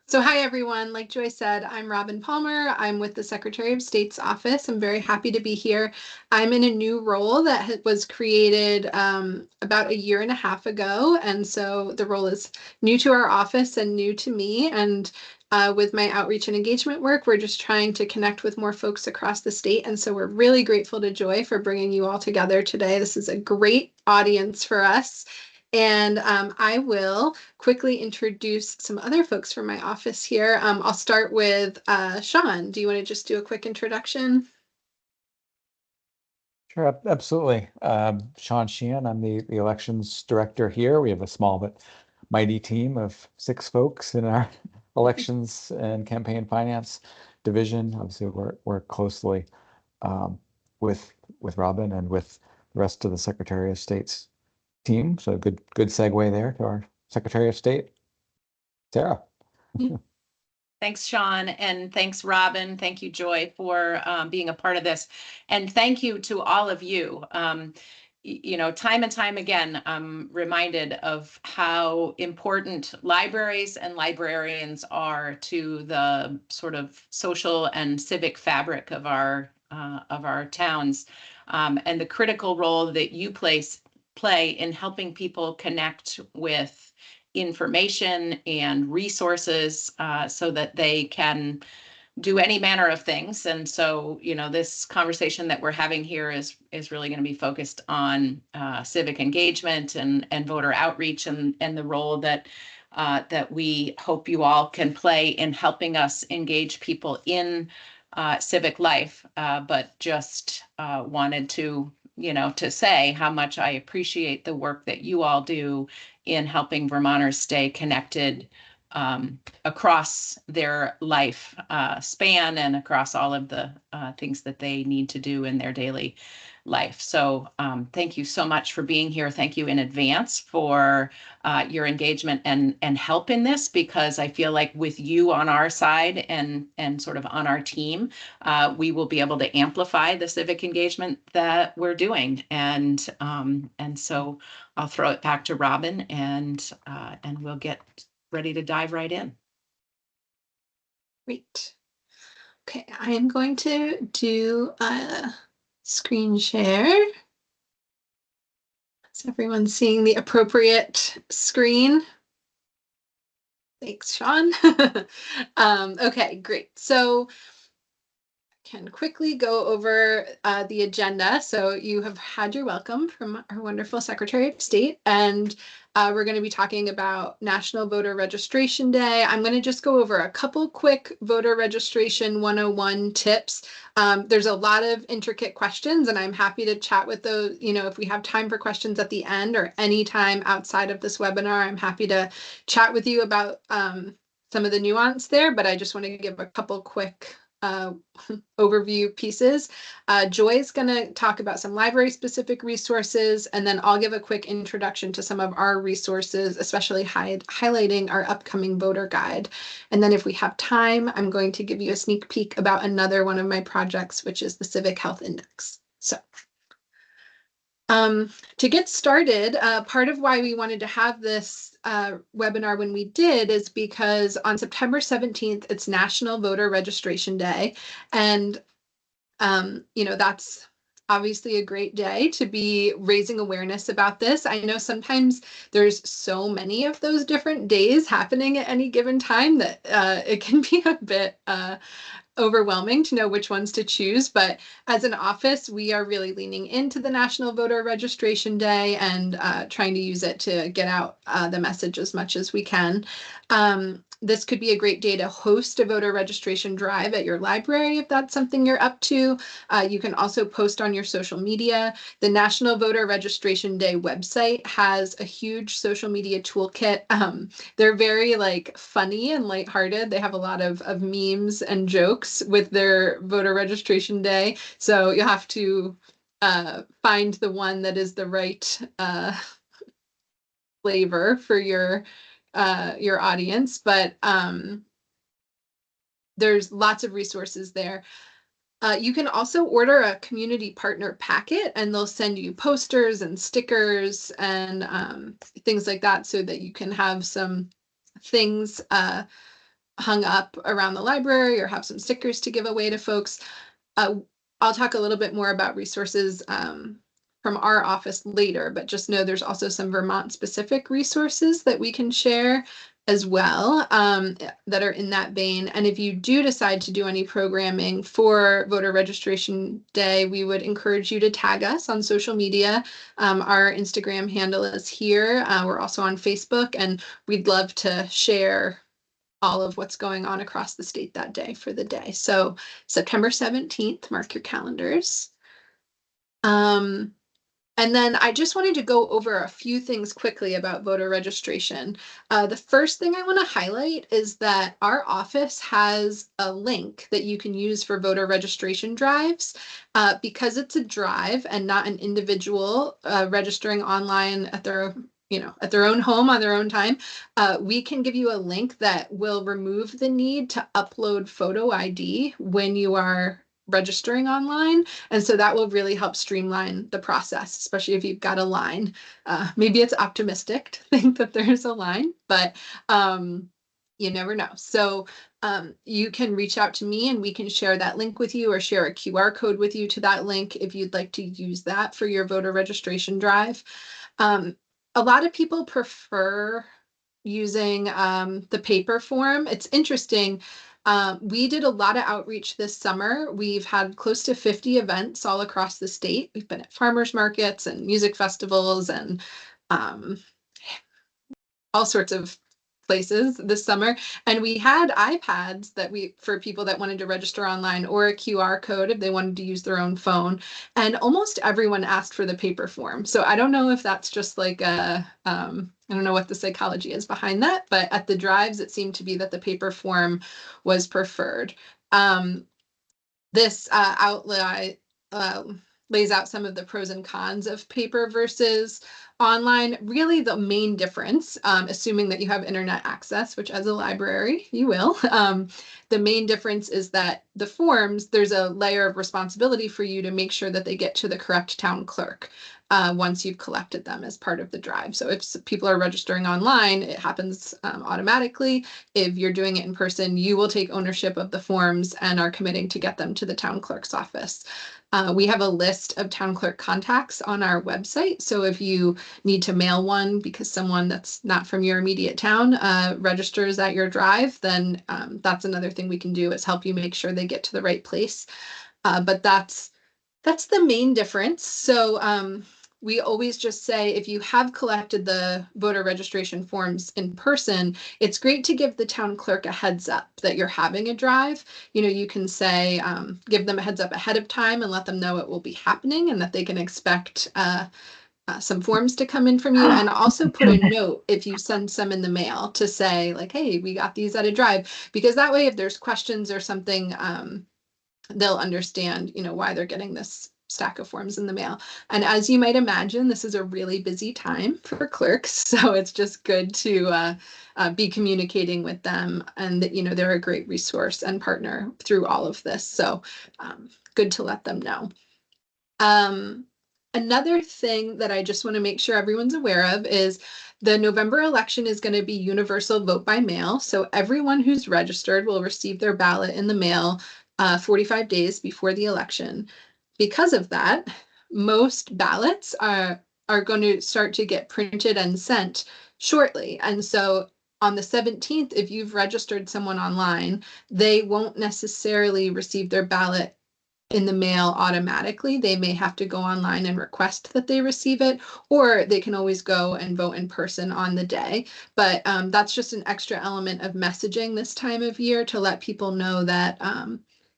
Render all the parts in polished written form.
So hi, everyone. Like Joy said, I'm Robin Palmer. I'm with the Secretary of State's office. I'm very happy to be here. I'm in a new role that was created about a year and a half ago. And so the role is new to our office and new to me. And with my outreach and engagement work, we're just trying to connect with more folks across the state. And so we're really grateful to Joy for bringing you all together today. This is a great audience for us. And I will quickly introduce some other folks from my office here. I'll start with Sean. Do you want to just do a quick introduction? Sure, absolutely. Sean Sheehan, I'm the elections director here. We have a small but mighty team of 6 folks in our elections and campaign finance division. Obviously, work closely um, with Robin and with the rest of the Secretary of State's team. So good segue there to our Secretary of State, Sarah. Thanks, Sean, and thanks, Robin. Thank you, Joy, for being a part of this. And thank you to all of you. Time and time again, I'm reminded of how important libraries and librarians are to the sort of social and civic fabric of our towns, and the critical role that you play in helping people connect with information and resources so that they can do any manner of things. And so, this conversation that we're having here is really going to be focused on civic engagement and voter outreach and the role that we hope you all can play in helping us engage people in civic life. But just wanted to say how much I appreciate the work that you all do in helping Vermonters stay connected across their life span and across all of the things that they need to do in their daily life. So thank you so much for being here. Thank you in advance for your engagement and help in this, because I feel like with you on our side and sort of on our team, we will be able to amplify the civic engagement that we're doing. And so I'll throw it back to Robin, and we'll get ready to dive right in. Great. Okay, I am going to do a screen share. Is everyone seeing the appropriate screen? Thanks, Sean. Okay, great. So can quickly go over the agenda. So you have had your welcome from our wonderful Secretary of State, and we're going to be talking about National Voter Registration Day. I'm going to just go over a couple quick voter registration 101 tips. There's a lot of intricate questions, and I'm happy to chat with those. If we have time for questions at the end or any time outside of this webinar, I'm happy to chat with you about some of the nuance there, but I just want to give a couple quick overview pieces. Joy's going to talk about some library specific resources, and then I'll give a quick introduction to some of our resources, especially highlighting our upcoming voter guide. And then if we have time, I'm going to give you a sneak peek about another one of my projects, which is the Civic Health Index. So to get started, part of why we wanted to have this webinar when we did is because on September 17th, it's National Voter Registration Day. And, that's obviously a great day to be raising awareness about this. I know sometimes there's so many of those different days happening at any given time that it can be a bit overwhelming to know which ones to choose. But as an office, we are really leaning into the National Voter Registration Day and trying to use it to get out the message as much as we can. This could be a great day to host a voter registration drive at your library if that's something you're up to. You can also post on your social media. The National Voter Registration Day website has a huge social media toolkit. They're very funny and lighthearted. They have a lot of memes and jokes with their voter registration day. So you'll have to find the one that is the right flavor for your audience, but there's lots of resources there. You can also order a community partner packet, and they'll send you posters and stickers and things like that, so that you can have some things hung up around the library or have some stickers to give away to folks. I'll talk a little bit more about resources from our office later, but just know there's also some Vermont specific resources that we can share as well that are in that vein. And if you do decide to do any programming for voter registration day, we would encourage you to tag us on social media. Our Instagram handle is here. We're also on Facebook, and we'd love to share all of what's going on across the state that day for the day. So September 17th, mark your calendars. And then I just wanted to go over a few things quickly about voter registration. The first thing I want to highlight is that our office has a link that you can use for voter registration drives. Because it's a drive and not an individual registering online at their at their own home on their own time, we can give you a link that will remove the need to upload photo ID when you are registering online. And so that will really help streamline the process, especially if you've got a line. Maybe it's optimistic to think that there's a line, but you never know. So you can reach out to me and we can share that link with you or share a QR code with you to that link if you'd like to use that for your voter registration drive. A lot of people prefer using the paper form. It's interesting. We did a lot of outreach this summer. We've had close to 50 events all across the state. We've been at farmers markets and music festivals and all sorts of places this summer. And we had iPads that for people that wanted to register online, or a QR code if they wanted to use their own phone. And almost everyone asked for the paper form. So I don't know if that's just like I don't know what the psychology is behind that, but at the drives, it seemed to be that the paper form was preferred. This outline lays out some of the pros and cons of paper versus online. Really, the main difference, assuming that you have internet access, which as a library you will, the main difference is that the forms, there's a layer of responsibility for you to make sure that they get to the correct town clerk once you've collected them as part of the drive. So if people are registering online, it happens automatically. If you're doing it in person, you will take ownership of the forms and are committing to get them to the town clerk's office. We have a list of town clerk contacts on our website. So if you need to mail one because someone that's not from your immediate town registers at your drive, then that's another thing we can do, is help you make sure they get to the right place. But that's the main difference. So we always just say, if you have collected the voter registration forms in person, it's great to give the town clerk a heads up that you're having a drive. You can say, give them a heads up ahead of time and let them know it will be happening and that they can expect some forms to come in from you. And also put a note if you send some in the mail to say like, hey, we got these at a drive, because that way if there's questions or something, they'll understand, why they're getting this stack of forms in the mail. And as you might imagine, this is a really busy time for clerks. So it's just good to be communicating with them, and that, they're a great resource and partner through all of this. So good to let them know. Another thing that I just want to make sure everyone's aware of is the November election is going to be universal vote by mail. So everyone who's registered will receive their ballot in the mail 45 days before the election. Because of that, most ballots are going to start to get printed and sent shortly. And so on the 17th, if you've registered someone online, they won't necessarily receive their ballot in the mail automatically. They may have to go online and request that they receive it, or they can always go and vote in person on the day. But that's just an extra element of messaging this time of year to let people know that,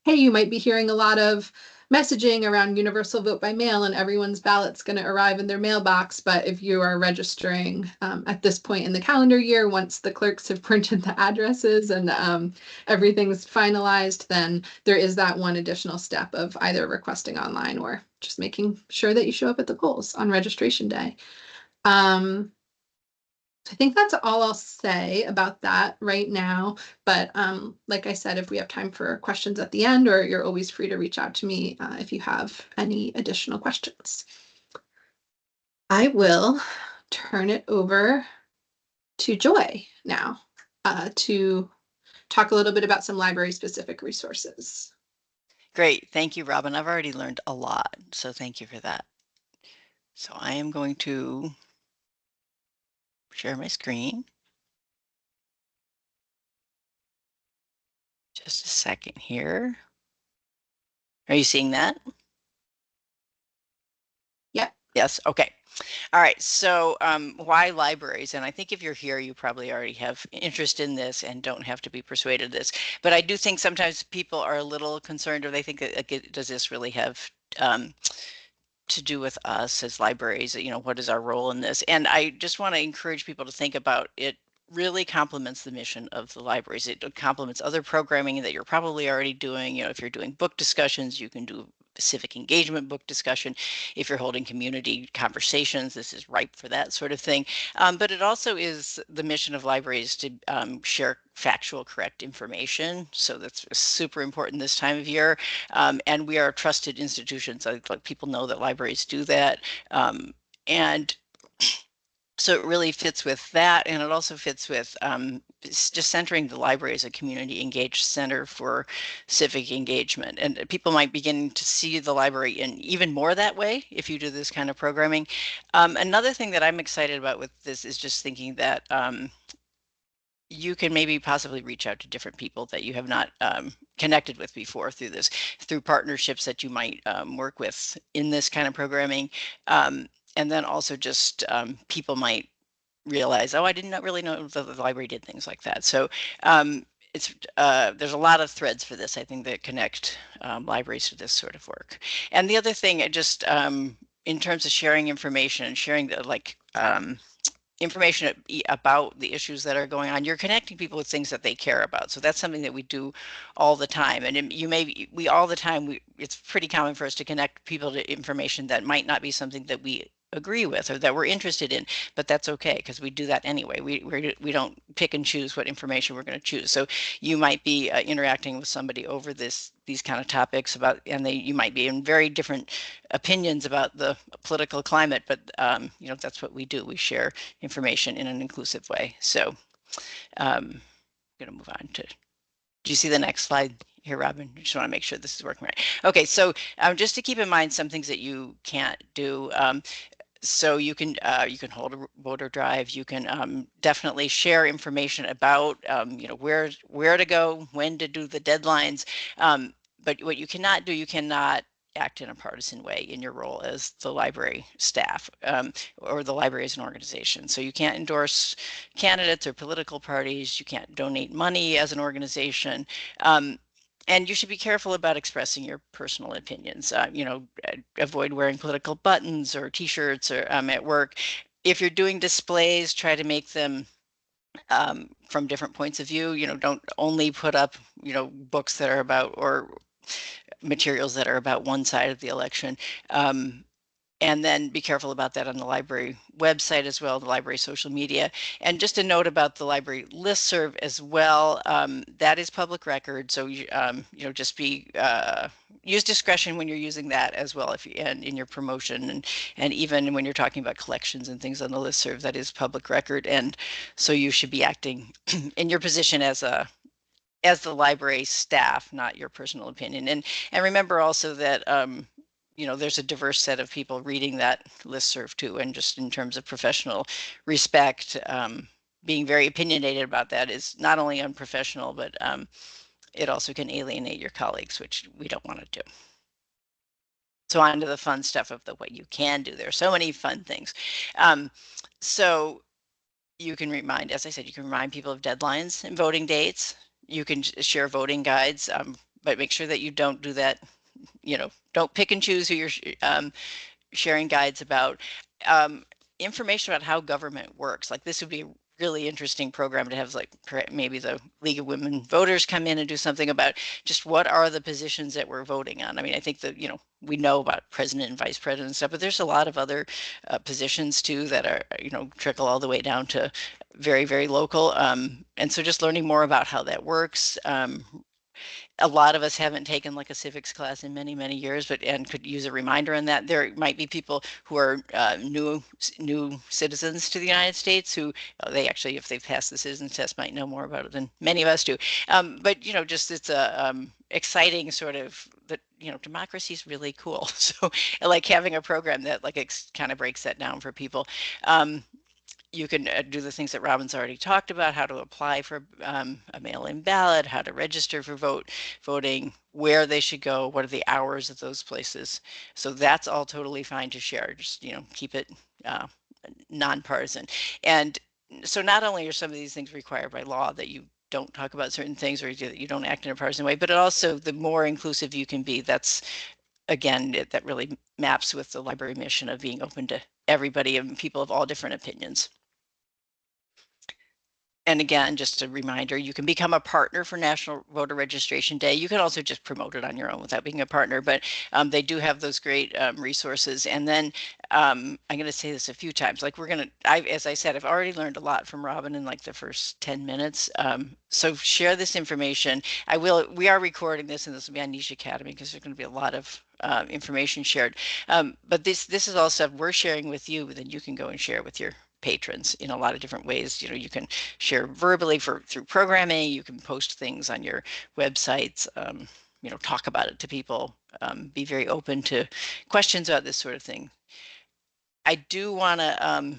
hey, you might be hearing a lot of messaging around universal vote by mail and everyone's ballot's going to arrive in their mailbox. But if you are registering at this point in the calendar year, once the clerks have printed the addresses and everything's finalized, then there is that one additional step of either requesting online or just making sure that you show up at the polls on registration day. I think that's all I'll say about that right now. But like I said, if we have time for questions at the end, or you're always free to reach out to me if you have any additional questions. I will turn it over to Joy now. to talk a little bit about some library-specific resources. Great. Thank you, Robin. I've already learned a lot, so thank you for that. So I am going to share my screen. Just a second here. Are you seeing that? Yep. Yes. Okay. All right. So why libraries? And I think if you're here, you probably already have interest in this and don't have to be persuaded of this. But I do think sometimes people are a little concerned, or they think that, like, does this really have to do with us as libraries? You know, what is our role in this? And I just want to encourage people to think about it. Really complements the mission of the libraries. It complements other programming that you're probably already doing. You know, if you're doing book discussions, you can do civic engagement book discussion. If you're holding community conversations, this is ripe for that sort of thing. But it also is the mission of libraries to share factual, correct information. So that's super important this time of year. And we are trusted institutions. Like people know that libraries do that. And so it really fits with that, and it also fits with just centering the library as a community engaged center for civic engagement. And people might begin to see the library in even more that way if you do this kind of programming. Another thing that I'm excited about with this is just thinking that you can maybe possibly reach out to different people that you have not connected with before through this, through partnerships that you might work with in this kind of programming. And then also just people might realize, oh, I didn't really know that the library did things like that. So it's there's a lot of threads for this, I think, that connect libraries to this sort of work. And the other thing, just in terms of sharing information and sharing the information about the issues that are going on, you're connecting people with things that they care about. So that's something that we do all the time. And we all the time, it's pretty common for us to connect people to information that might not be something that we agree with or that we're interested in, but that's okay because we do that anyway. We don't pick and choose what information we're going to choose. So you might be interacting with somebody over these kind of topics about, and you might be in very different opinions about the political climate, but you know, that's what we do. We share information in an inclusive way. So I'm going to move on to, do you see the next slide here, Robin? I just want to make sure this is working right. Okay, so just to keep in mind some things that you can't do. So you can hold a voter drive. You can definitely share information about you know, where to go, when to do the deadlines. But what you cannot do, you cannot act in a partisan way in your role as the library staff or the library as an organization. So you can't endorse candidates or political parties. You can't donate money as an organization. And you should be careful about expressing your personal opinions. You know, avoid wearing political buttons or T-shirts or at work. If you're doing displays, try to make them from different points of view. You know, don't only put up, you know, books that are about, or materials that are about one side of the election. And then be careful about that on the library website as well, the library social media. And just a note about the library listserv as well, that is public record. So, you know, just use discretion when you're using that as well, and in your promotion, and even when you're talking about collections and things on the listserv, that is public record. And so you should be acting in your position as the library staff, not your personal opinion. And remember also that you know, there's a diverse set of people reading that listserv too, and just in terms of professional respect, being very opinionated about that is not only unprofessional, but it also can alienate your colleagues, which we don't want to do. So on to the fun stuff of what you can do. There are so many fun things. So you can remind, as I said, you can remind people of deadlines and voting dates. You can share voting guides, but make sure that you don't do that. You know, don't pick and choose who you're sharing guides about. Information about how government works. Like, this would be a really interesting program to have, like maybe the League of Women Voters come in and do something about just what are the positions that we're voting on. I mean, I think that, you know, we know about president and vice president and stuff, but there's a lot of other positions too that are, you know, trickle all the way down to very, very local. And so just learning more about how that works. a lot of us haven't taken like a civics class in many, many years, and could use a reminder on that. There might be people who are new citizens to the United States who they actually, if they've passed the citizen test, might know more about it than many of us do. But just it's a exciting sort of that democracy is really cool. So I like having a program that like kind of breaks that down for people. You can do the things that Robin's already talked about, how to apply for a mail-in ballot, how to register for voting, where they should go, what are the hours of those places. So that's all totally fine to share. Just, keep it nonpartisan. And so not only are some of these things required by law that you don't talk about certain things or that you don't act in a partisan way, but it also, the more inclusive you can be, that's, again, that really maps with the library mission of being open to everybody and people of all different opinions. And again, just a reminder, you can become a partner for National Voter Registration Day. You can also just promote it on your own without being a partner, but they do have those great resources. And then I'm going to say this a few times, like as I said, I've already learned a lot from Robin in like the first 10 minutes. So share this information. We are recording this, and this will be on Niche Academy because there's going to be a lot of information shared. But this is all stuff we're sharing with you, but then you can go and share with your patrons in a lot of different ways. You can share verbally through programming. You can post things on your websites. Talk about it to people. Be very open to questions about this sort of thing. I do want to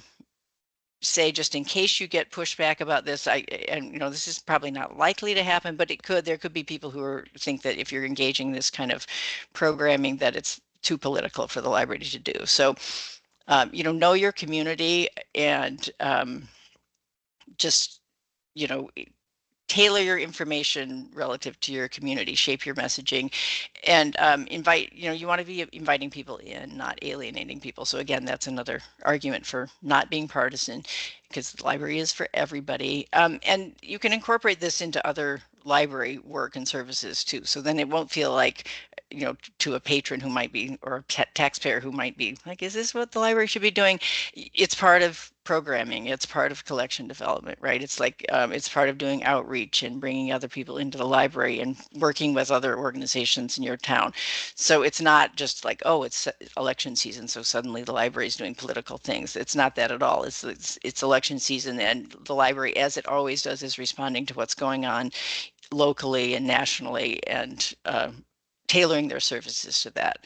say, just in case you get pushback about this, this is probably not likely to happen, but there could be people who think that if you're engaging this kind of programming, that it's too political for the library to do. So know your community and just, tailor your information relative to your community, shape your messaging, and invite, you want to be inviting people in, not alienating people. So again, that's another argument for not being partisan, because the library is for everybody. And you can incorporate this into other library work and services too. So then it won't feel like, to a patron who might be, or a taxpayer who might be like, is this what the library should be doing? It's part of programming. It's part of collection development, right? It's like, it's part of doing outreach and bringing other people into the library and working with other organizations in your town. So it's not just like, oh, it's election season, so suddenly the library is doing political things. It's not that at all. It's election season, and the library, as it always does, is responding to what's going on locally and nationally, and tailoring their services to that.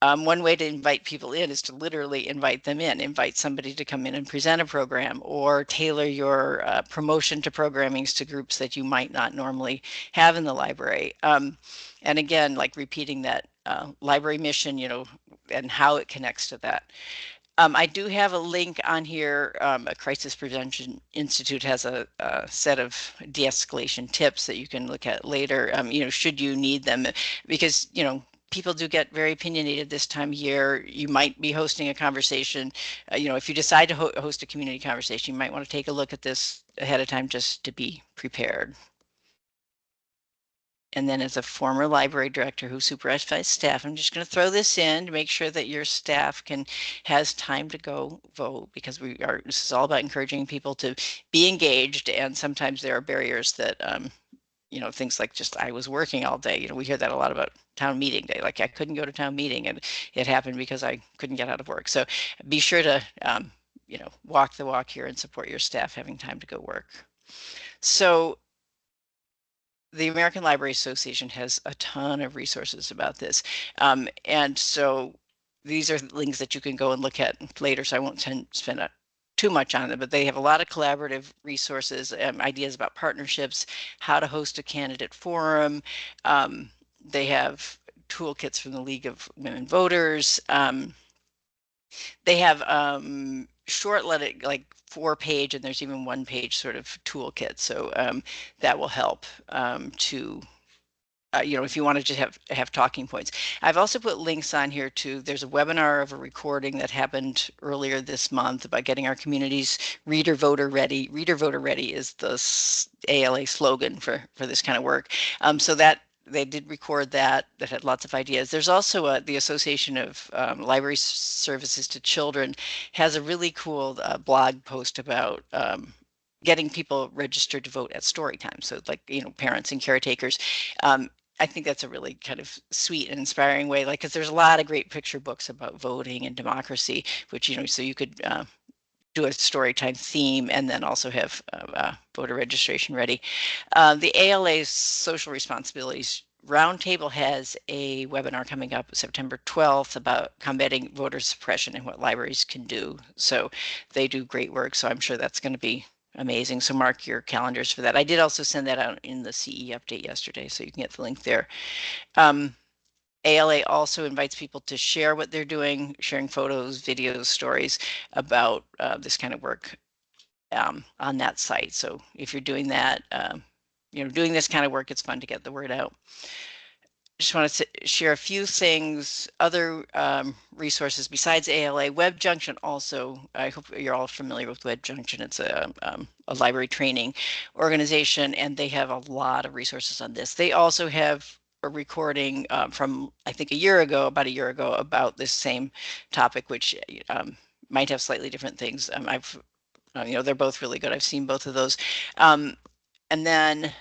One way to invite people in is to literally invite them in, invite somebody to come in and present a program, or tailor your promotion to programmings to groups that you might not normally have in the library. And again, like repeating that library mission, and how it connects to that. I do have a link on here. A Crisis Prevention Institute has a set of de-escalation tips that you can look at later, should you need them, because, people do get very opinionated this time of year. You might be hosting a conversation. If you decide to host a community conversation, you might want to take a look at this ahead of time just to be prepared. And then, as a former library director who supervised staff, I'm just going to throw this in to make sure that your staff has time to go vote, because this is all about encouraging people to be engaged. And sometimes there are barriers that, things like just, I was working all day. We hear that a lot about town meeting day. Like, I couldn't go to town meeting, and it happened because I couldn't get out of work. So be sure to, walk the walk here and support your staff having time to go work. So the American Library Association has a ton of resources about this. And so these are links that you can go and look at later, so I won't spend too much on them, but they have a lot of collaborative resources, ideas about partnerships, how to host a candidate forum. They have toolkits from the League of Women Voters. They have short, like 4-page, and there's even 1-page sort of toolkit. So that will help to, if you want to just have talking points. I've also put links on here too. There's a webinar of a recording that happened earlier this month about getting our communities reader voter ready. Reader voter ready is the ALA slogan for this kind of work. So that they did record that had lots of ideas. There's also the Association of Library Services to Children has a really cool blog post about getting people registered to vote at story time. So like, parents and caretakers. I think that's a really kind of sweet and inspiring way, like, because there's a lot of great picture books about voting and democracy, which, so you could do a story time theme and then also have voter registration ready. The ALA's Social Responsibilities Roundtable has a webinar coming up September 12th about combating voter suppression and what libraries can do. So they do great work. So I'm sure that's going to be amazing. So mark your calendars for that. I did also send that out in the CE update yesterday, so you can get the link there. ALA also invites people to share what they're doing, sharing photos, videos, stories about this kind of work on that site. So if you're doing that, doing this kind of work, it's fun to get the word out. Just want to share a few things, other resources besides ALA. Web Junction also, I hope you're all familiar with Web Junction. It's a library training organization, and they have a lot of resources on this. They also have a recording from, I think, about a year ago, about this same topic, which might have slightly different things. They're both really good. I've seen both of those. And then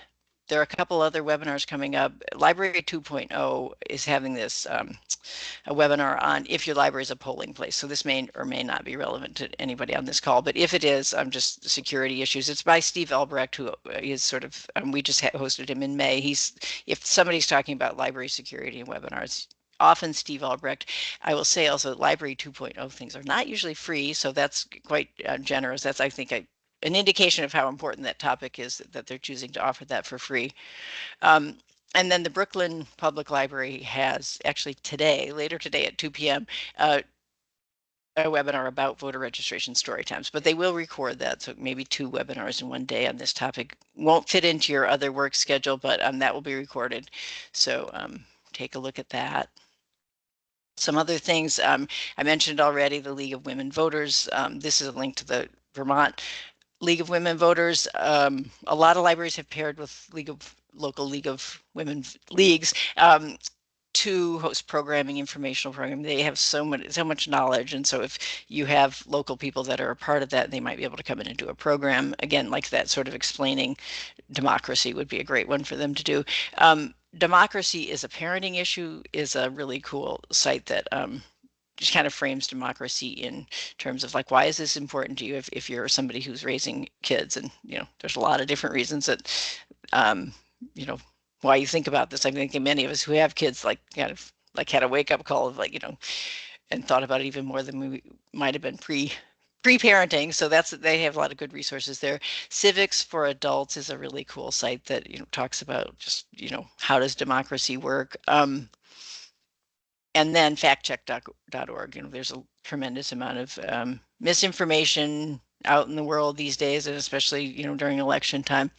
there are a couple other webinars coming up. Library 2.0 is having this a webinar on if your library is a polling place. So this may or may not be relevant to anybody on this call, but if it is, just security issues. It's by Steve Albrecht, who is sort of, we just hosted him in May. If somebody's talking about library security and webinars, often Steve Albrecht. I will say also Library 2.0 things are not usually free, so that's quite generous. That's, I think, an indication of how important that topic is, that they're choosing to offer that for free. And then the Brooklyn Public Library has actually later today at 2 p.m., a webinar about voter registration story times, but they will record that. So maybe 2 webinars in one day on this topic. Won't fit into your other work schedule, but that will be recorded. So take a look at that. Some other things, I mentioned already, the League of Women Voters. This is a link to the Vermont League of Women Voters. A lot of libraries have paired with local League of Women leagues to host programming, informational programming. They have so much knowledge, and so if you have local people that are a part of that, they might be able to come in and do a program. Again, like that sort of explaining democracy would be a great one for them to do. Democracy is a Parenting Issue is a really cool site that just kind of frames democracy in terms of like, why is this important to you if you're somebody who's raising kids? And, there's a lot of different reasons that, why you think about this. I think many of us who have kids like kind of like had a wake up call of like, and thought about it even more than we might have been pre-parenting. So they have a lot of good resources there. Civics for Adults is a really cool site that, talks about just, how does democracy work? And then factcheck.org. There's a tremendous amount of misinformation out in the world these days, and especially, during election time.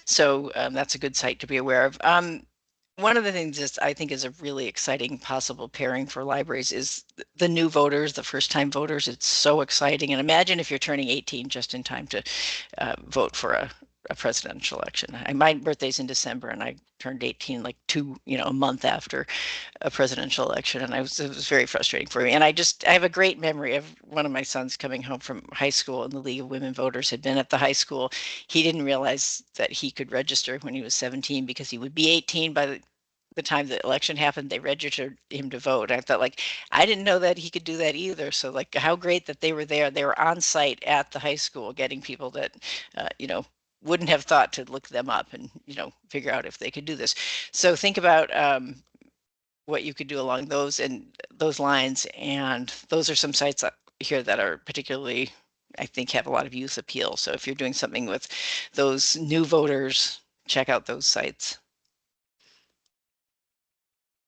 So that's a good site to be aware of. One of the things that I think is a really exciting possible pairing for libraries is the new voters, the first-time voters. It's so exciting. And imagine if you're turning 18 just in time to vote for a presidential election. My birthday's in December, and I turned 18 like a month after a presidential election, and it was very frustrating for me. And I have a great memory of one of my sons coming home from high school, and the League of Women Voters had been at the high school. He didn't realize that he could register when he was 17 because he would be 18 by the time the election happened. They registered him to vote. I thought, like, I didn't know that he could do that either. So, like, how great that they were there. They were on site at the high school getting people that, wouldn't have thought to look them up and, figure out if they could do this. So think about what you could do along those lines. And those are some sites here that are particularly, I think, have a lot of youth appeal. So if you're doing something with those new voters, check out those sites.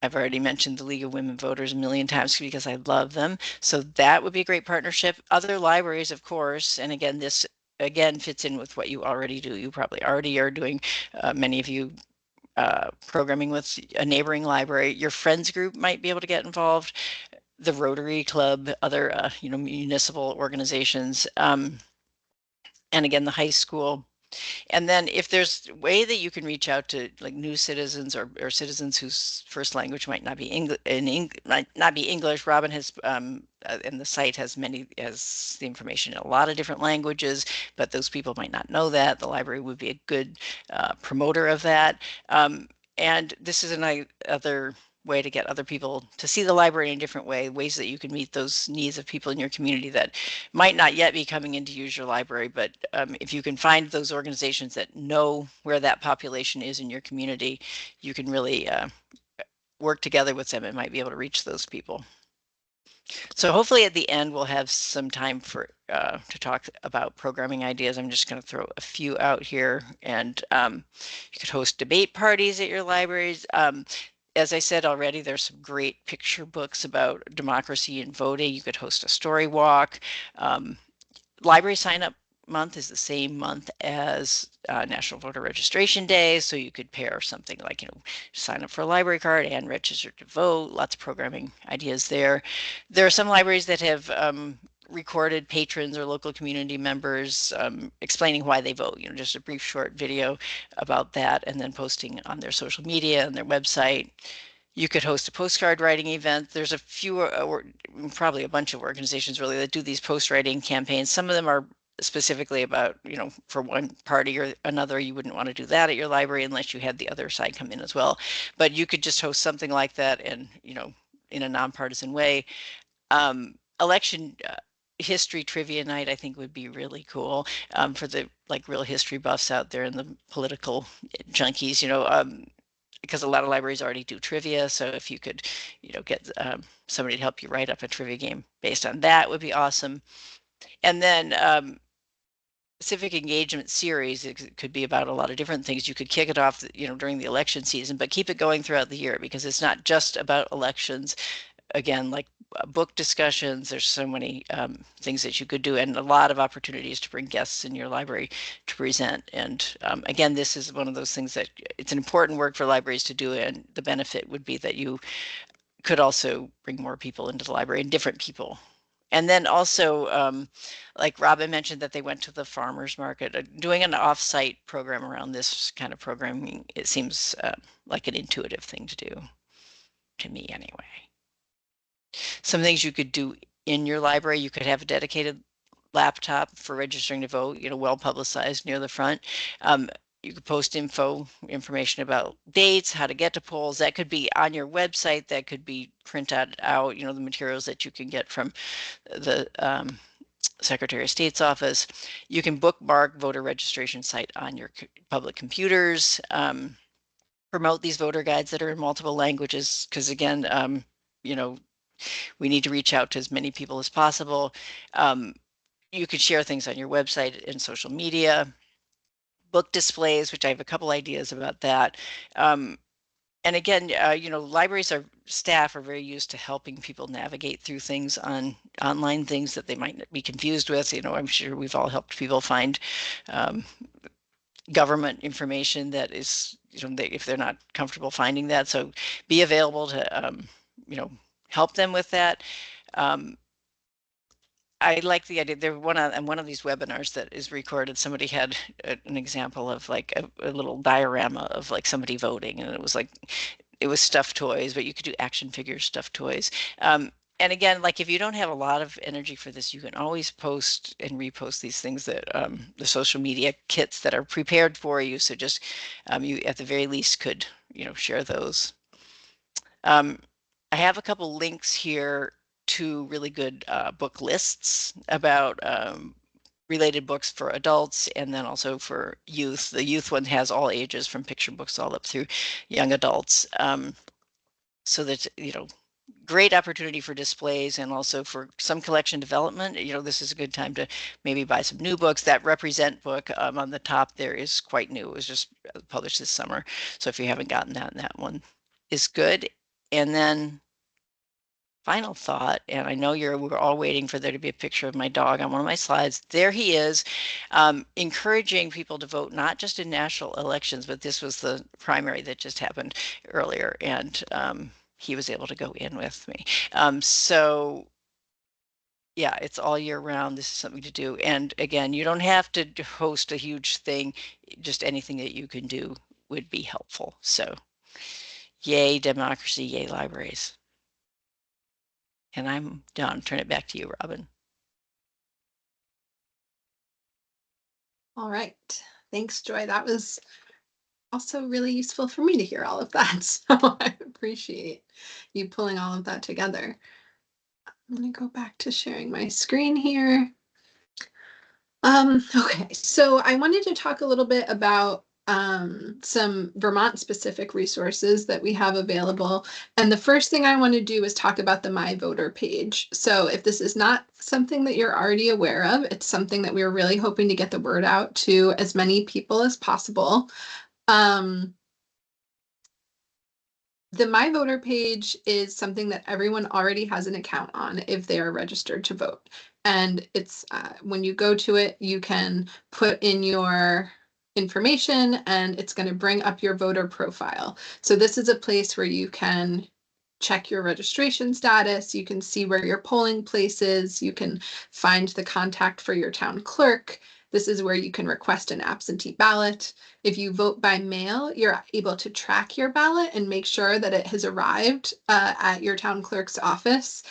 I've already mentioned the League of Women Voters a million times because I love them. So that would be a great partnership. Other libraries, of course, and again, this fits in with what you already do. You probably already are doing, many of you, programming with a neighboring library. Your friends group might be able to get involved. The Rotary Club, other municipal organizations, and again, the high school. And then if there's a way that you can reach out to like new citizens or citizens whose first language might not be English, Robin has and the site has the information in a lot of different languages, but those people might not know that. The library would be a good promoter of that. And this is another way to get other people to see the library in a different way, ways that you can meet those needs of people in your community that might not yet be coming in to use your library. But if you can find those organizations that know where that population is in your community, you can really work together with them and might be able to reach those people. So hopefully at the end we'll have some time for to talk about programming ideas. I'm just going to throw a few out here, and you could host debate parties at your libraries. As I said already, there's some great picture books about democracy and voting. You could host a story walk. Library sign up month is the same month as National Voter Registration Day, so you could pair something like, sign up for a library card and register to vote. Lots of programming ideas there. There are some libraries that have recorded patrons or local community members explaining why they vote, just a brief short video about that, and then posting on their social media and their website. You could host a postcard writing event. There's a few, or probably a bunch of organizations really that do these post writing campaigns. Some of them are specifically about, for one party or another. You wouldn't want to do that at your library unless you had the other side come in as well. But you could just host something like that, and in a nonpartisan way. Election history trivia night, I think, would be really cool for the real history buffs out there and the political junkies. Because a lot of libraries already do trivia. So if you could, get somebody to help you write up a trivia game based on that, would be awesome. And then civic engagement series, it could be about a lot of different things. You could kick it off, during the election season, but keep it going throughout the year, because it's not just about elections. Again, like book discussions, there's so many things that you could do, and a lot of opportunities to bring guests in your library to present. And again, this is one of those things that it's an important work for libraries to do, and the benefit would be that you could also bring more people into the library, and different people. And then also, like Robin mentioned, that they went to the farmers market. Doing an off-site program around this kind of programming, it seems like an intuitive thing to do, to me anyway. Some things you could do in your library: you could have a dedicated laptop for registering to vote, well publicized near the front. You could post information about dates, how to get to polls. That could be on your website. That could be printed out, the materials that you can get from the Secretary of State's office. You can bookmark voter registration site on your public computers. Promote these voter guides that are in multiple languages, because again, we need to reach out to as many people as possible. You could share things on your website and social media. Book displays, which I have a couple ideas about that. And again, libraries staff are very used to helping people navigate through things online things that they might be confused with. I'm sure we've all helped people find government information that is, if they're not comfortable finding that. So be available to, help them with that. I like the idea. There one of these webinars that is recorded, somebody had an example of like a little diorama of like somebody voting, and it was stuffed toys, but you could do action figures, stuffed toys. And again, like if you don't have a lot of energy for this, you can always post and repost these things that the social media kits that are prepared for you. So just you at the very least could share those. I have a couple links here to really good book lists about related books for adults, and then also for youth. The youth one has all ages, from picture books all up through young adults. So that's, great opportunity for displays, and also for some collection development. This is a good time to maybe buy some new books. That Represent book on the top there is quite new. It was just published this summer. So if you haven't gotten that one is good. And then final thought, and I know we're all waiting for there to be a picture of my dog on one of my slides. There he is, encouraging people to vote, not just in national elections, but this was the primary that just happened earlier, and he was able to go in with me. So yeah, it's all year round. This is something to do. And again, you don't have to host a huge thing. Just anything that you can do would be helpful. So yay democracy, yay libraries. And I'm done. Turn it back to you, Robin. All right. Thanks, Joy. That was also really useful for me to hear all of that. So I appreciate you pulling all of that together. I'm going to go back to sharing my screen here. Okay, so I wanted to talk a little bit about some Vermont specific resources that we have available. And the first thing I want to do is talk about the My Voter page. So if this is not something that you're already aware of, it's something that we're really hoping to get the word out to as many people as possible. The My Voter page is something that everyone already has an account on if they are registered to vote. And it's when you go to it, you can put in your information and it's going to bring up your voter profile. So this is a place where you can check your registration status. You can see where your polling place is. You can find the contact for your town clerk. This is where you can request an absentee ballot. If you vote by mail, you're able to track your ballot and make sure that it has arrived at your town clerk's office.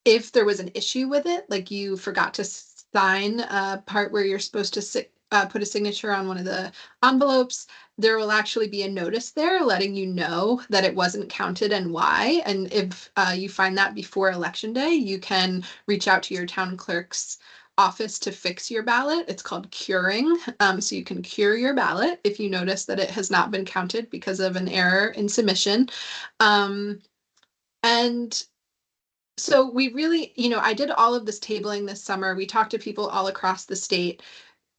If there was an issue with it, like you forgot to sign a part where you're supposed to put a signature on one of the envelopes, there will actually be a notice there letting you know that it wasn't counted and why. And if you find that before Election Day, you can reach out to your town clerk's office to fix your ballot. It's called curing. So you can cure your ballot if you notice that it has not been counted because of an error in submission. And so we really, I did all of this tabling this summer. We talked to people all across the state.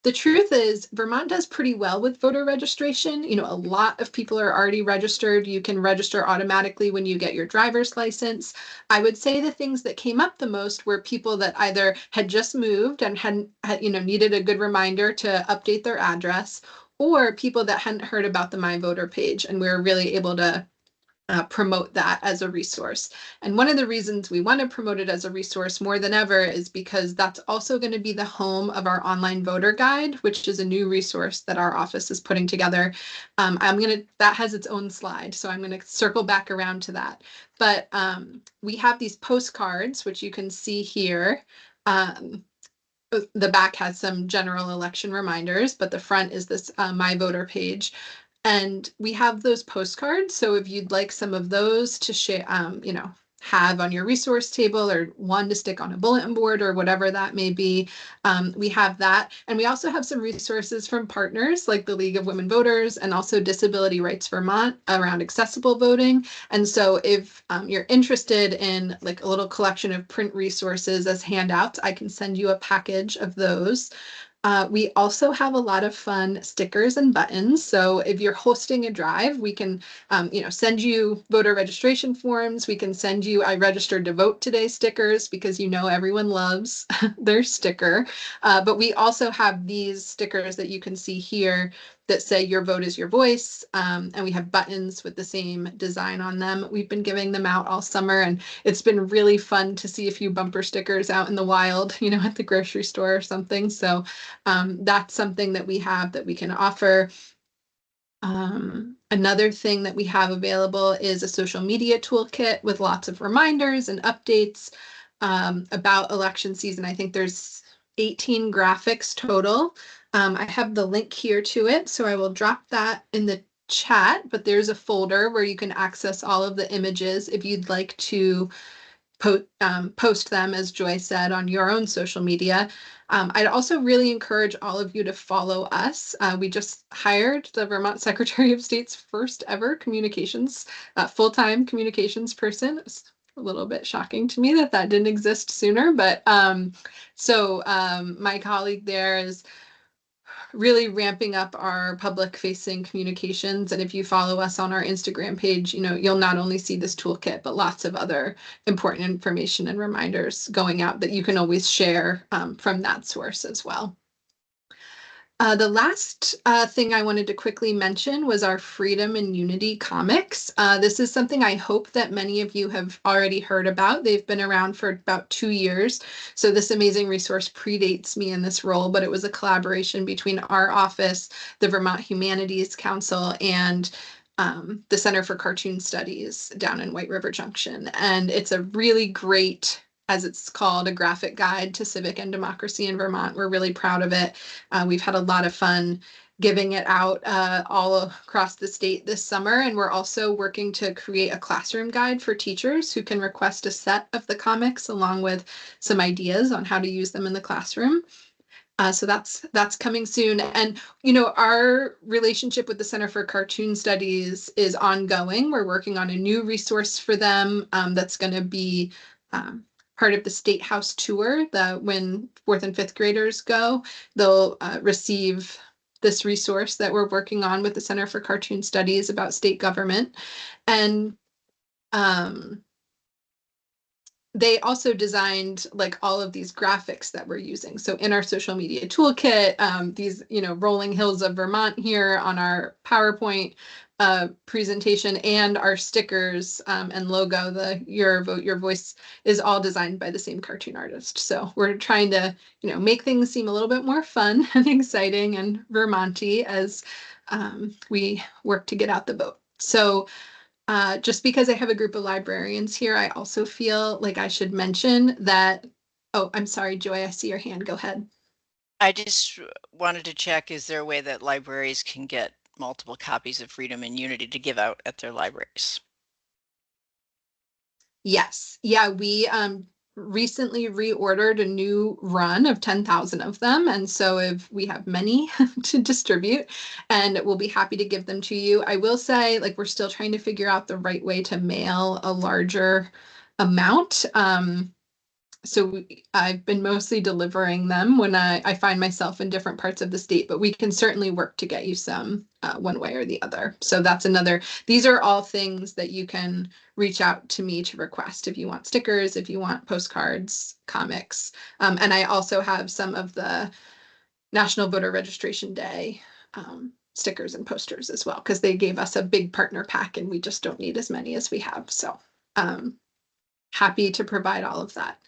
The truth is, Vermont does pretty well with voter registration. A lot of people are already registered. You can register automatically when you get your driver's license. I would say the things that came up the most were people that either had just moved and had needed a good reminder to update their address, or people that hadn't heard about the My Voter page, and we were really able to promote that as a resource. And one of the reasons we want to promote it as a resource more than ever is because that's also going to be the home of our online voter guide, which is a new resource that our office is putting together. That has its own slide, so I'm going to circle back around to that. But we have these postcards, which you can see here. The back has some general election reminders, but the front is this My Voter page. And we have those postcards. So if you'd like some of those to share, have on your resource table or one to stick on a bulletin board or whatever that may be, we have that. And we also have some resources from partners like the League of Women Voters and also Disability Rights Vermont around accessible voting. And so if you're interested in like a little collection of print resources as handouts, I can send you a package of those. We also have a lot of fun stickers and buttons. So if you're hosting a drive, we can, send you voter registration forms. We can send you I registered to vote today stickers because everyone loves their sticker. But we also have these stickers that you can see here that say your vote is your voice. And we have buttons with the same design on them. We've been giving them out all summer, and it's been really fun to see a few bumper stickers out in the wild, at the grocery store or something. So that's something that we have that we can offer. Another thing that we have available is a social media toolkit with lots of reminders and updates about election season. I think there's 18 graphics total. I have the link here to it, so I will drop that in the chat, but there's a folder where you can access all of the images if you'd like to post them, as Joy said, on your own social media. I'd also really encourage all of you to follow us. We just hired the Vermont Secretary of State's first ever full-time communications person. It's a little bit shocking to me that didn't exist sooner, but my colleague there is really ramping up our public facing communications. And if you follow us on our Instagram page, you'll not only see this toolkit, but lots of other important information and reminders going out that you can always share from that source as well. The last thing I wanted to quickly mention was our Freedom and Unity comics. This is something I hope that many of you have already heard about. They've been around for about 2 years. So this amazing resource predates me in this role, but it was a collaboration between our office, the Vermont Humanities Council, and the Center for Cartoon Studies down in White River Junction. And it's a really great, as it's called, a graphic guide to civic and democracy in Vermont. We're really proud of it. We've had a lot of fun giving it out all across the state this summer. And we're also working to create a classroom guide for teachers who can request a set of the comics along with some ideas on how to use them in the classroom. So that's coming soon. And, our relationship with the Center for Cartoon Studies is ongoing. We're working on a new resource for them that's going to be part of the State House tour. When 4th and 5th graders go, they'll receive this resource that we're working on with the Center for Cartoon Studies about state government. And they also designed like all of these graphics that we're using. So in our social media toolkit, these, rolling hills of Vermont here on our PowerPoint presentation, and our stickers and logo, the Your Vote, Your Voice, is all designed by the same cartoon artist. So we're trying to, make things seem a little bit more fun and exciting and Vermonty as we work to get out the vote. So just because I have a group of librarians here, I also feel like I should mention that. Oh, I'm sorry, Joy, I see your hand. Go ahead. I just wanted to check, is there a way that libraries can get multiple copies of Freedom and Unity to give out at their libraries? Yes. Yeah, we recently reordered a new run of 10,000 of them. And so if we have many to distribute, and we'll be happy to give them to you. I will say, like, we're still trying to figure out the right way to mail a larger amount. So I've been mostly delivering them when I find myself in different parts of the state, but we can certainly work to get you some one way or the other. So that's these are all things that you can reach out to me to request if you want stickers, if you want postcards, comics. And I also have some of the National Voter Registration Day stickers and posters as well, because they gave us a big partner pack and we just don't need as many as we have. So happy to provide all of that.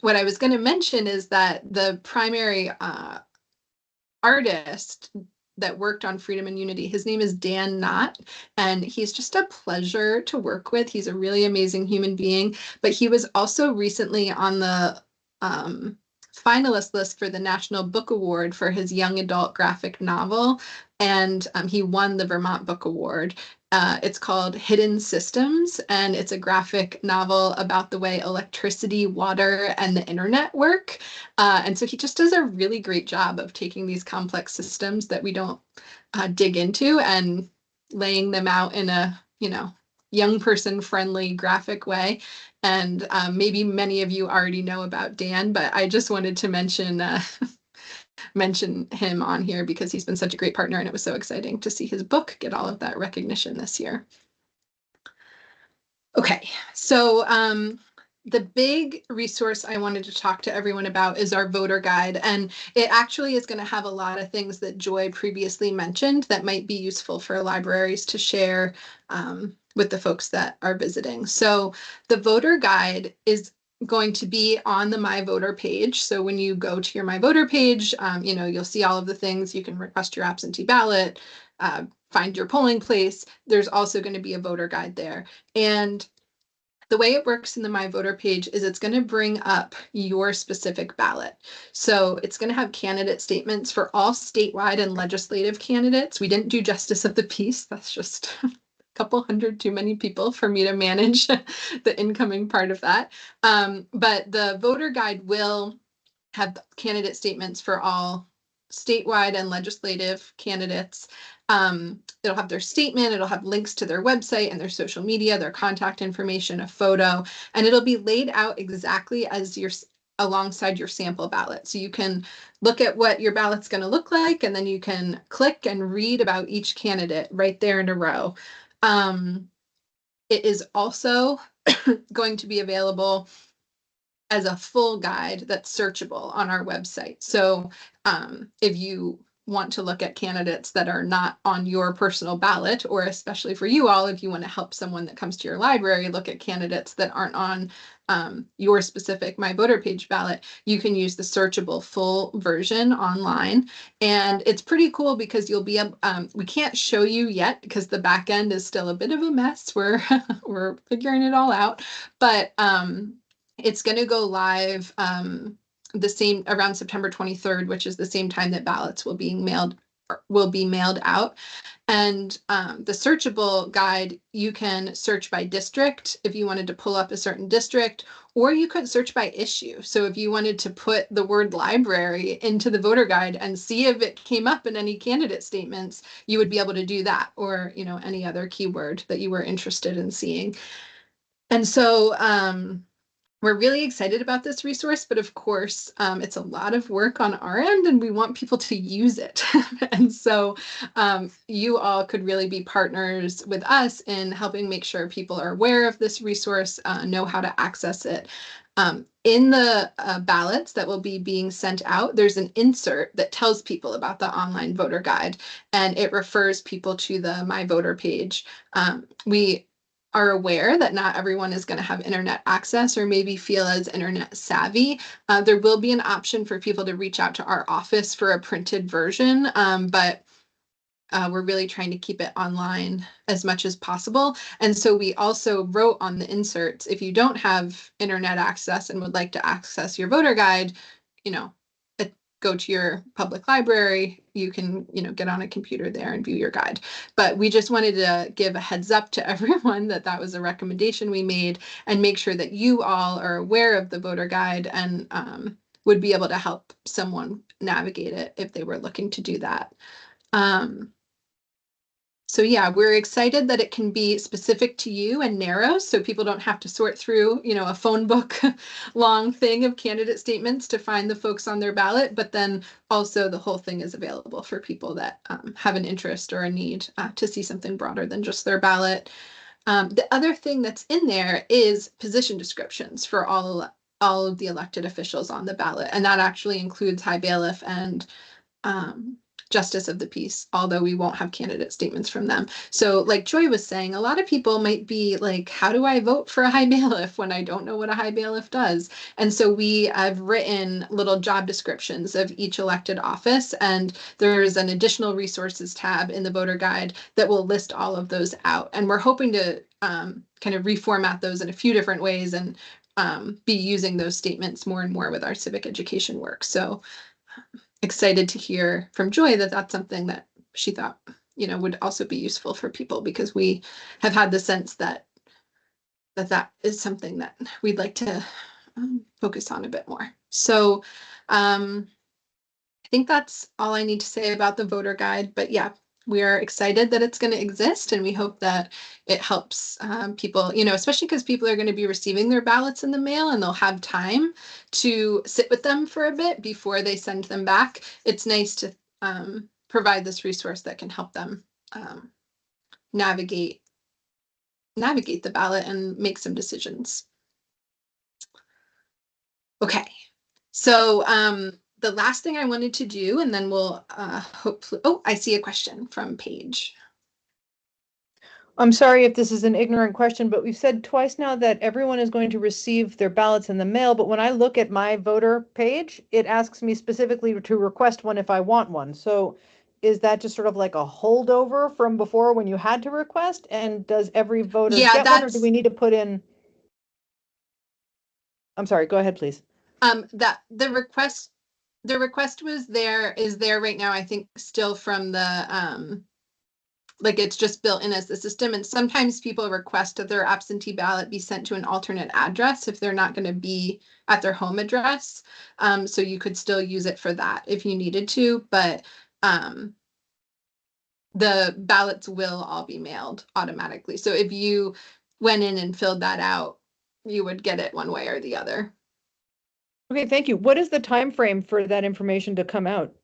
What I was going to mention is that the primary artist that worked on Freedom and Unity, his name is Dan Knott, and he's just a pleasure to work with. He's a really amazing human being, but he was also recently on the finalist list for the National Book Award for his young adult graphic novel, and he won the Vermont Book Award. It's called Hidden Systems, and it's a graphic novel about the way electricity, water, and the internet work. And so he just does a really great job of taking these complex systems that we don't dig into and laying them out in a, young person friendly graphic way. And maybe many of you already know about Dan, but I just wanted to mention him on here because he's been such a great partner, and it was so exciting to see his book get all of that recognition this year. Okay, so the big resource I wanted to talk to everyone about is our voter guide, and it actually is going to have a lot of things that Joy previously mentioned that might be useful for libraries to share with the folks that are visiting. So the voter guide is going to be on the My Voter page. So when you go to your My Voter page, you'll see all of the things. You can request your absentee ballot, find your polling place. There's also going to be a voter guide there. And the way it works in the My Voter page is it's going to bring up your specific ballot. So it's going to have candidate statements for all statewide and legislative candidates. We didn't do justice of the peace. That's just couple hundred too many people for me to manage the incoming part of that. But the voter guide will have candidate statements for all statewide and legislative candidates. It'll have their statement, it'll have links to their website and their social media, their contact information, a photo, and it'll be laid out exactly as alongside your sample ballot. So you can look at what your ballot's going to look like, and then you can click and read about each candidate right there in a row. It is also going to be available as a full guide that's searchable on our website. So if you want to look at candidates that are not on your personal ballot, or especially for you all, if you want to help someone that comes to your library look at candidates that aren't on your specific My Voter page ballot, you can use the searchable full version online. And it's pretty cool because you'll be able, we can't show you yet because the back end is still a bit of a mess. We're figuring it all out, but it's going to go live around September 23rd, which is the same time that ballots will be mailed will be mailed out. And the searchable guide, you can search by district if you wanted to pull up a certain district, or you could search by issue. So if you wanted to put the word library into the voter guide and see if it came up in any candidate statements, you would be able to do that, or any other keyword that you were interested in seeing. And so we're really excited about this resource, but of course, it's a lot of work on our end, and we want people to use it. And so you all could really be partners with us in helping make sure people are aware of this resource, know how to access it. In the ballots that will be being sent out, there's an insert that tells people about the online voter guide, and it refers people to the My Voter page. We are aware that not everyone is going to have internet access or maybe feel as internet savvy. There will be an option for people to reach out to our office for a printed version, but we're really trying to keep it online as much as possible. And so we also wrote on the inserts, if you don't have internet access and would like to access your voter guide, go to your public library, you can, get on a computer there and view your guide. But we just wanted to give a heads up to everyone that that was a recommendation we made, and make sure that you all are aware of the voter guide and would be able to help someone navigate it if they were looking to do that. So yeah, we're excited that it can be specific to you and narrow, so people don't have to sort through, a phone book long thing of candidate statements to find the folks on their ballot. But then also the whole thing is available for people that have an interest or a need to see something broader than just their ballot. The other thing that's in there is position descriptions for all of the elected officials on the ballot, and that actually includes high bailiff and justice of the peace, although we won't have candidate statements from them. So like Joy was saying, a lot of people might be like, how do I vote for a high bailiff when I don't know what a high bailiff does? And so we have written little job descriptions of each elected office, and there's an additional resources tab in the voter guide that will list all of those out. And we're hoping to kind of reformat those in a few different ways and be using those statements more and more with our civic education work. So excited to hear from Joy that that's something that she thought, would also be useful for people, because we have had the sense that that is something that we'd like to focus on a bit more. So I think that's all I need to say about the voter guide. But yeah, we are excited that it's going to exist, and we hope that it helps people, especially because people are going to be receiving their ballots in the mail, and they'll have time to sit with them for a bit before they send them back. It's nice to provide this resource that can help them navigate the ballot and make some decisions. Okay, so the last thing I wanted to do, and then we'll hopefully, I see a question from Paige. I'm sorry if this is an ignorant question, but we've said twice now that everyone is going to receive their ballots in the mail. But when I look at my voter page, it asks me specifically to request one if I want one. So is that just sort of like a holdover from before when you had to request? And does every voter get one, or do we need to put in? I'm sorry, go ahead, please. That the request is there right now, I think still from the like it's just built in as the system. And sometimes people request that their absentee ballot be sent to an alternate address if they're not going to be at their home address. So you could still use it for that if you needed to, but the ballots will all be mailed automatically. So if you went in and filled that out, you would get it one way or the other. Okay, thank you. What is the time frame for that information to come out?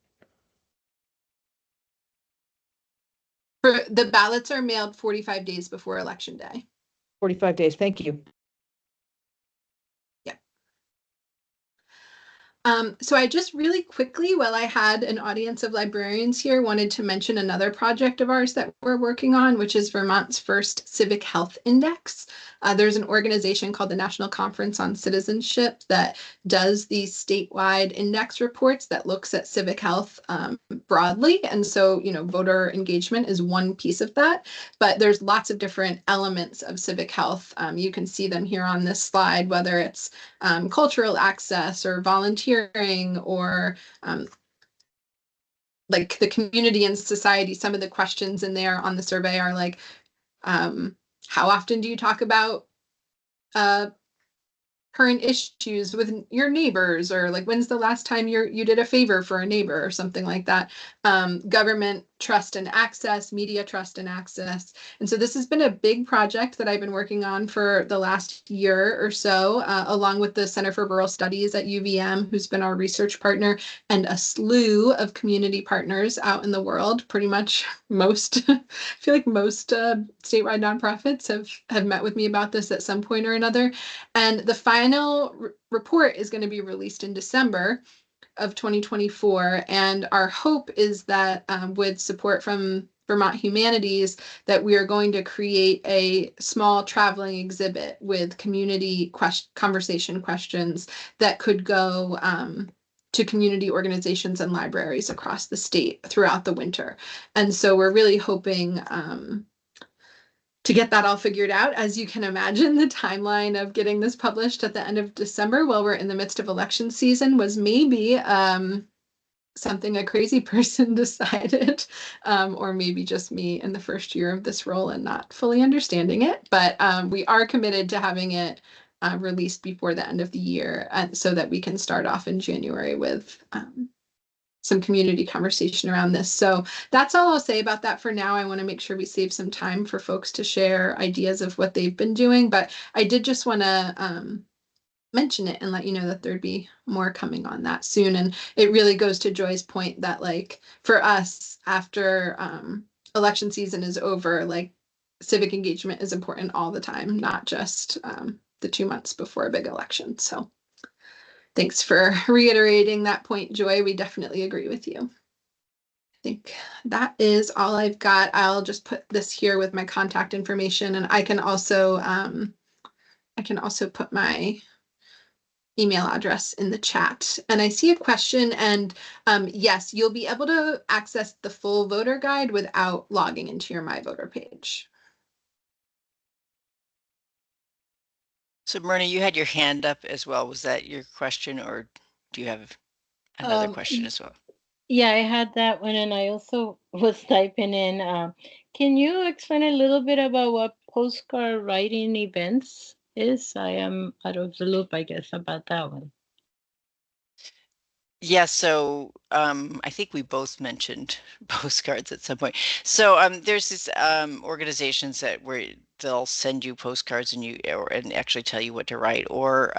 For the ballots are mailed 45 days before Election Day. 45 days. Thank you. So I just really quickly, while I had an audience of librarians here, wanted to mention another project of ours that we're working on, which is Vermont's first Civic Health Index. There's an organization called the National Conference on Citizenship that does these statewide index reports that looks at civic health broadly. And so, voter engagement is one piece of that, but there's lots of different elements of civic health. You can see them here on this slide, whether it's cultural access or volunteering or like the community and society, some of the questions in there on the survey are like, how often do you talk about current issues with your neighbors, or like when's the last time you did a favor for a neighbor or something like that. Government trust and access, media trust and access. And so this has been a big project that I've been working on for the last year or so, along with the Center for Rural Studies at UVM, who's been our research partner, and a slew of community partners out in the world. Pretty much most, I feel like most statewide nonprofits have met with me about this at some point or another. And the final report is going to be released in December of 2024. And our hope is that with support from Vermont Humanities, that we are going to create a small traveling exhibit with community conversation questions that could go to community organizations and libraries across the state throughout the winter. And so we're really hoping to get that all figured out. As you can imagine, the timeline of getting this published at the end of December while we're in the midst of election season was maybe something a crazy person decided, or maybe just me in the first year of this role and not fully understanding it. But we are committed to having it released before the end of the year, so that we can start off in January with some community conversation around this. So that's all I'll say about that for now. I want to make sure we save some time for folks to share ideas of what they've been doing, but I did just want to mention it and let you know that there'd be more coming on that soon. And it really goes to Joy's point that, like, for us, after election season is over, like, civic engagement is important all the time, not just the 2 months before a big election. So thanks for reiterating that point, Joy. We definitely agree with you. I think that is all I've got. I'll just put this here with my contact information, and I can also put my email address in the chat. And I see a question, and yes, you'll be able to access the full voter guide without logging into your My Voter page. So Myrna, you had your hand up as well. Was that your question, or do you have another question as well? Yeah, I had that one, and I also was typing in. Can you explain a little bit about what postcard writing events is? I am out of the loop, I guess, about that one. Yeah, so I think we both mentioned postcards at some point. So there's this organizations where they'll send you postcards and and actually tell you what to write, or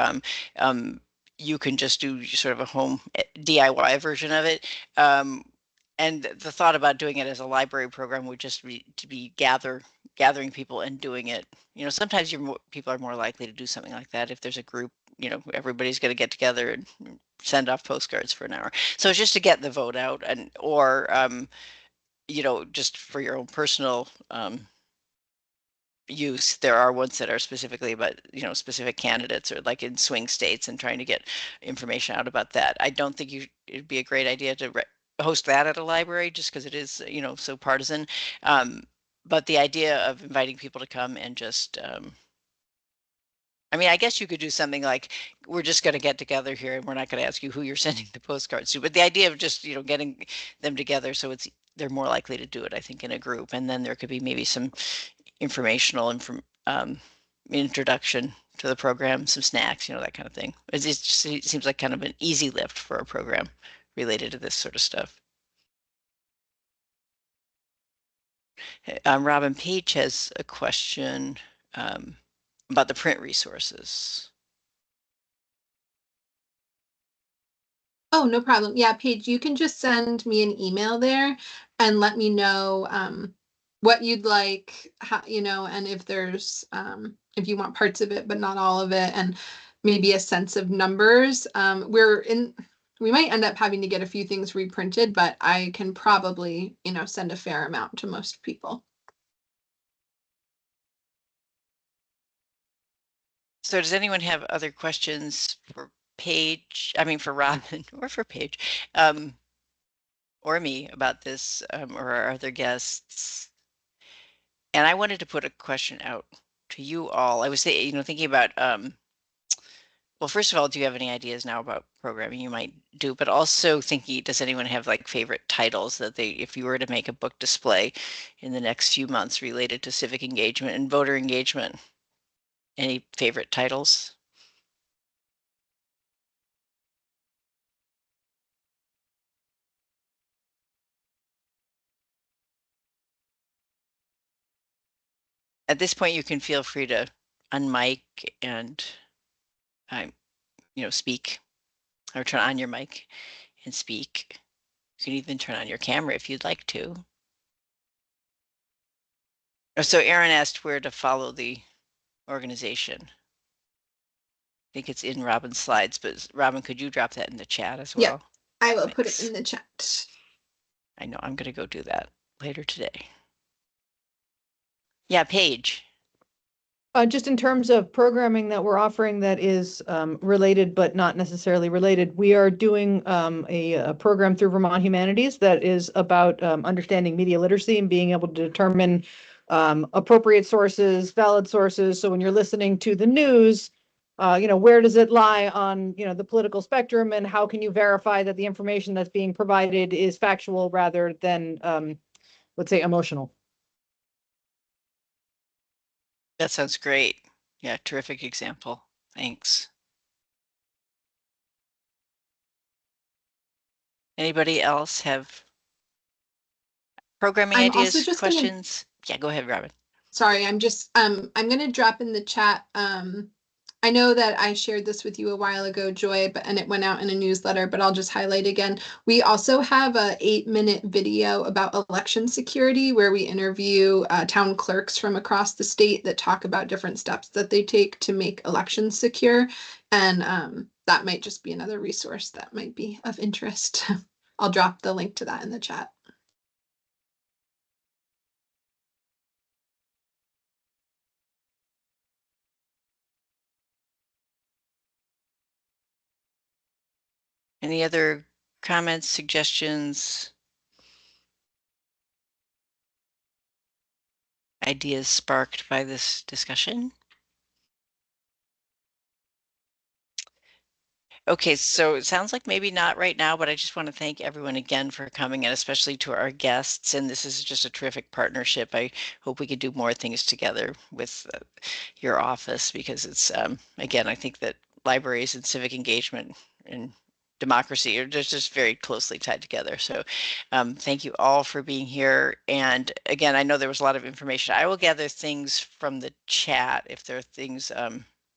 you can just do sort of a home DIY version of it. And the thought about doing it as a library program would just be to be gathering people and doing it. You know, sometimes people are more likely to do something like that if there's a group. You know, everybody's going to get together and send off postcards for an hour. So it's just to get the vote out, or you know, just for your own personal use. There are ones that are specifically about, you know, specific candidates, or like in swing states, and trying to get information out about that. I don't think it'd be a great idea to host that at a library, just because it is, you know, so partisan. But the idea of inviting people to come and just I mean, I guess you could do something like, we're just going to get together here and we're not going to ask you who you're sending the postcards to. But the idea of just, you know, getting them together so they're more likely to do it, I think, in a group. And then there could be maybe some informational introduction to the program, some snacks, you know, that kind of thing. It seems like kind of an easy lift for a program related to this sort of stuff. Robin Page has a question about the print resources. Oh, no problem. Yeah, Paige, you can just send me an email there and let me know what you'd like, you know, and if there's if you want parts of it but not all of it, and maybe a sense of numbers. We might end up having to get a few things reprinted, but I can probably, you know, send a fair amount to most people. So does anyone have other questions for Paige? I mean, for Robin or for Paige, or me about this, or our other guests? And I wanted to put a question out to you all. I was, you know, thinking about, well, well, first of all, do you have any ideas now about programming you might do? But also thinking, does anyone have like favorite titles that they, if you were to make a book display in the next few months related to civic engagement and voter engagement, any favorite titles? At this point, you can feel free to unmic and, speak, or turn on your mic and speak. You can even turn on your camera if you'd like to. So Aaron asked where to follow the organization. I think it's in Robin's slides, but Robin, could you drop that in the chat as well? Yep, I will put it Thanks. in the chat. I know I'm going to go do that later today. Yeah, Paige. Just in terms of programming that we're offering that is related but not necessarily related, we are doing a program through Vermont Humanities that is about understanding media literacy and being able to determine appropriate sources, valid sources. So when you're listening to the news, where does it lie on, the political spectrum, and how can you verify that the information that's being provided is factual rather than, let's say, emotional? That sounds great. Yeah, terrific example. Thanks. Anybody else have programming I'm ideas, also just questions? Yeah, go ahead, Robin. Sorry, I'm going to drop in the chat. I know that I shared this with you a while ago, Joy, and it went out in a newsletter, but I'll just highlight again. We also have a 8-minute video about election security where we interview town clerks from across the state that talk about different steps that they take to make elections secure. And that might just be another resource that might be of interest. I'll drop the link to that in the chat. Any other comments, suggestions, ideas sparked by this discussion? Okay, so it sounds like maybe not right now, but I just want to thank everyone again for coming, and especially to our guests. And this is just a terrific partnership. I hope we could do more things together with your office, because it's, again, I think that libraries and civic engagement and democracy are just very closely tied together. So thank you all for being here. And again, I know there was a lot of information. I will gather things from the chat if there are things,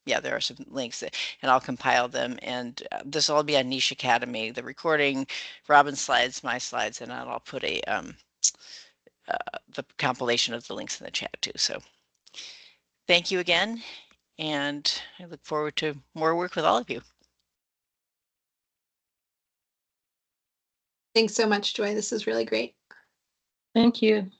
yeah, there are some links that, and I'll compile them. And this will all be on Niche Academy, the recording, Robin's slides, my slides, and I'll put a the compilation of the links in the chat too. So thank you again, and I look forward to more work with all of you. Thanks so much, Joy. This is really great. Thank you.